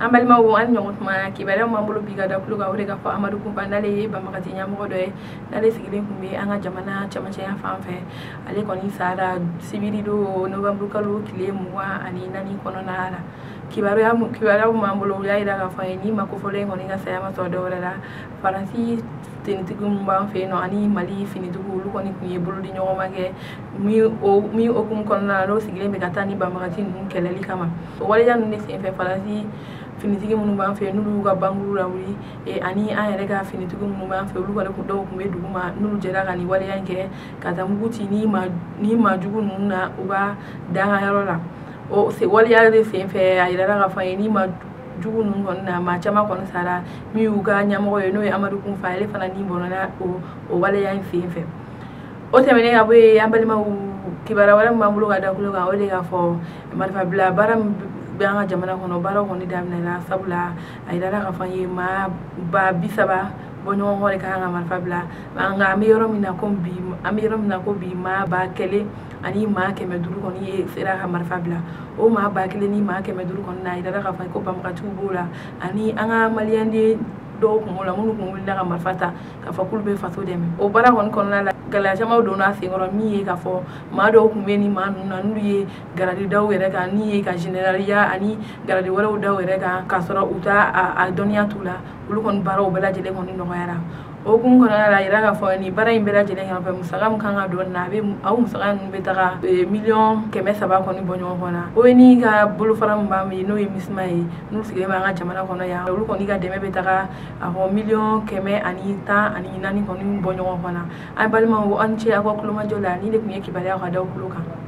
balima wo an ɲɔgɔn tuma kibaruya m'an bolo bi ka da kulo kan o de ka fɔ Amadu Kunpa n'ale ye banbagati ɲɛmɔgɔ dɔ ye n'ale sigilen kun bɛ an ka jamana cɛmancɛya fan fɛ ale kɔni sara sibiri don novembre kalo tile 24 kɔnɔna la kibaruya m'an bolo o y'a yira k'a fɔ ni ma kofɔlen kɔni ka saya ma sɔrɔ dɔwɛrɛ la Faransi tenitigi min b'an fɛ yen nɔ ani Mali finitigiw olu kɔni kun ye bolodi ɲɔgɔn ma kɛ min okumu kɔnɔna la n'o sigilen bɛ ka taa ni banbagati ninnu kɛlɛli kama o waleya ninnu de senfɛ Faransi finitigi minnu b'an fɛ yen n'olu y'u ka bankuru lawuli ani an yɛrɛ ka finitigi minnu b'an fɛ olu kɔni dɔw kun bɛ duguma n'olu jɛra ka nin waleya in kɛ ka taa mugu ci ni majugu ninnu na u ka dangayɔrɔ la o waleya de senfɛ a yirala k'a fɔ ni majugu ninnu kɔni na maa caman kɔni sara min y'u ka ɲɛmɔgɔ ye n'o ye Amadu Kunpa ale fana ni bɔnna o waleya in senfɛ o tɛmɛnen ka bɔ yen an balimaw kibaruya wɛrɛ min b'an bolo ka da kulo kan o de k'a fɔ marifabila baara min bɛ an ka jamana kɔnɔ baaraw kɔni daminɛna sabula a yirala k'a fɔ an ye maa ba 30 bɔɲɔgɔnkɔ de kan ka marifa bila nka an bɛ yɔrɔ min na ko bi maa ba 1 ani maa 500 kɔni ye sera ka marifa bila o maa ba 1 ni maa 500 kɔni na a yirala k'a fɔ ko banbagatiw b'o la ani an ka maliyɛnden dɔw kun la minnu kun wulila ka marifa ta k'a fɔ k'olu bɛ faso dɛmɛ o baara kɔni kɔnɔna la gɛlɛya caman donna senkɔrɔ min ye k'a fɔ maa dɔw kun bɛ ni maa ninnu na n'olu ye garadi daw yɛrɛ kan ni ye ka generaliya ani garadi wɛrɛw daw yɛrɛ kan k'a sɔrɔ u t'a dɔnniya t'u la olu kɔni baaraw bɛɛ lajɛlen kɔni nɔgɔyara o kun kɔnɔna la a yira k'a fɔ nin baara in bɛɛ lajɛlen kan fɛ musaka min kan ka don na aw musaka ninnu bɛ taga miliyɔn 300 kɔni bɔ ɲɔgɔn kɔnɔ ONU ka bolofara min b'an ye n'o ye MISMA ye n'u sigilen bɛ an ka jamana kɔnɔ yan olu kɔni ka dɛmɛ bɛ taga a fɔ miliyɔn 114 kɔni bɔ ɲɔgɔn kɔnɔ an balimaw an ce aw ka kulomajɔ la ni de kun ye kibaruya ka da kulo kan